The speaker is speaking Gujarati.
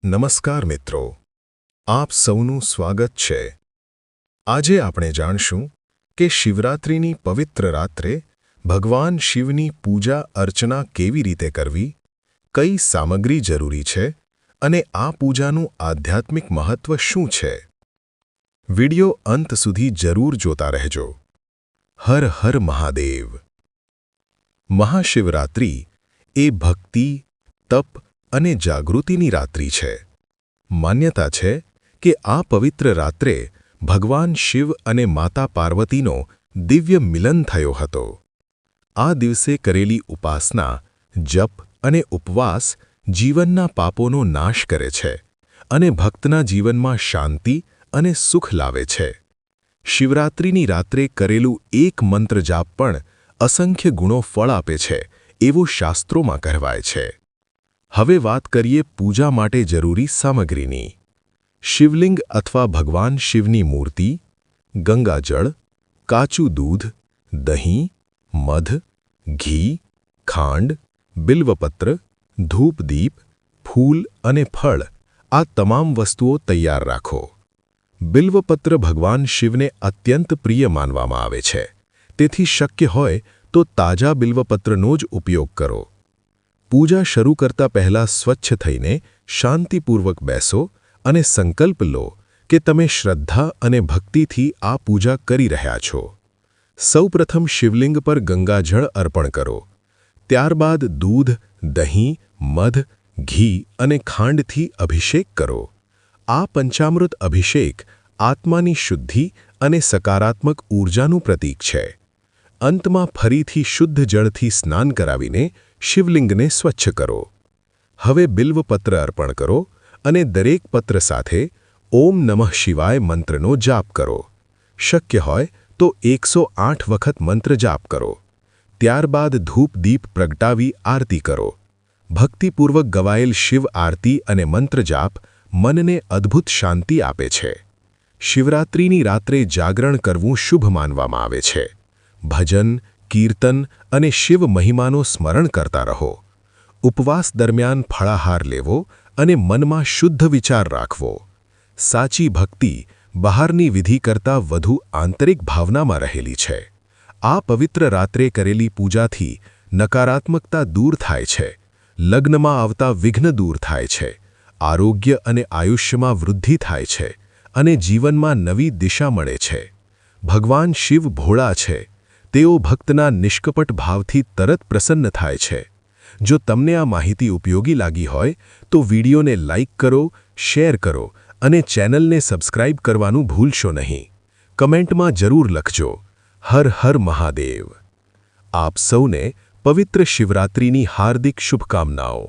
નમસ્કાર મિત્રો, આપ સૌનું સ્વાગત છે। આજે આપણે જાણશું કે શિવરાત્રિની પવિત્ર રાત્રે ભગવાન શિવની પૂજા અર્ચના કેવી રીતે કરવી, કઈ સામગ્રી જરૂરી છે અને આ પૂજાનું આધ્યાત્મિક મહત્વ શું છે। વિડિયો અંત સુધી જરૂર જોતા રહેજો। હર હર મહાદેવ। મહાશિવરાત્રિ એ ભક્તિ, તપ અને જાગૃતિની રાત્રિ છે। માન્યતા છે કે આ પવિત્ર રાત્રે ભગવાન શિવ અને માતા પાર્વતીનો દિવ્ય મિલન થયો હતો। આ દિવસે કરેલી ઉપાસના, જપ અને ઉપવાસ જીવનના પાપોનો નાશ કરે છે અને ભક્તના જીવનમાં શાંતિ અને સુખ લાવે છે। શિવરાત્રિની રાત્રે કરેલું એક મંત્ર જાપ પણ અસંખ્ય ગુણો ફળ આપે છે એવું શાસ્ત્રોમાં કહેવાય છે। હવે વાત કરીએ પૂજા માટે જરૂરી સામગ્રીની। શિવલિંગ અથવા ભગવાન શિવની મૂર્તિ, ગંગાજળ, કાચું દૂધ, દહીં, મધ, ઘી, ખાંડ, બિલ્વપત્ર, ધૂપદીપ, ફૂલ અને ફળ આ તમામ વસ્તુઓ તૈયાર રાખો। બિલ્વપત્ર ભગવાન શિવને અત્યંત પ્રિય માનવામાં આવે છે, તેથી શક્ય હોય તો તાજા બિલ્વપત્રનો જ ઉપયોગ કરો। પૂજા શરૂ કરતા પહેલા સ્વચ્છ થઈને શાંતિપૂર્વક બેસો અને સંકલ્પ લો કે તમે શ્રદ્ધા અને ભક્તિથી આ પૂજા કરી રહ્યા છો। સૌપ્રથમ શિવલિંગ પર ગંગાજળ અર્પણ કરો, ત્યારબાદ દૂધ, દહીં, મધ, ઘી અને ખાંડથી અભિષેક કરો। આ પંચામૃત અભિષેક આત્માની શુદ્ધિ અને સકારાત્મક ઊર્જાનું પ્રતીક છે। અંતમાં ફરીથી શુદ્ધ જળથી સ્નાન કરાવીને શિવલિંગને સ્વચ્છ કરો। હવે બિલ્વપત્ર અર્પણ કરો અને દરેક પત્ર સાથે ઓમ નમઃ શિવાય મંત્રનો જાપ કરો। શક્ય હોય તો 108 વખત મંત્ર જાપ કરો। ત્યારબાદ ધૂપદીપ પ્રગટાવી આરતી કરો। ભક્તિપૂર્વક ગવાયેલ શિવ આરતી અને મંત્ર જાપ મનને અદ્ભુત શાંતિ આપે છે। શિવરાત્રિની રાત્રે જાગરણ કરવું શુભ માનવામાં આવે છે। ભજન, કીર્તન અને શિવ મહિમાનો સ્મરણ કરતા રહો। ઉપવાસ દરમિયાન ફળાહાર લેવો અને મનમાં શુદ્ધ વિચાર રાખવો। સાચી ભક્તિ બહારની વિધિ કરતાં વધુ આંતરિક ભાવનામાં રહેલી છે। આ પવિત્ર રાત્રે કરેલી પૂજાથી નકારાત્મકતા દૂર થાય છે, લગ્નમાં આવતા વિઘ્ન દૂર થાય છે, આરોગ્ય અને આયુષ્યમાં વૃદ્ધિ થાય છે અને જીવનમાં નવી દિશા મળે છે। ભગવાન શિવ ભોળા છે, તેઓ ભક્તના નિષ્કપટ ભાવથી તરત પ્રસન્ન થાય છે। જો તમને આ માહિતી ઉપયોગી લાગી હોય તો વિડિયોને લાઇક કરો, શેર કરો અને ચેનલને સબસ્ક્રાઇબ કરવાનું ભૂલશો નહીં। કમેન્ટમાં જરૂર લખજો, હર હર મહાદેવ। આપ સૌને પવિત્ર શિવરાત્રિની હાર્દિક શુભકામનાઓ।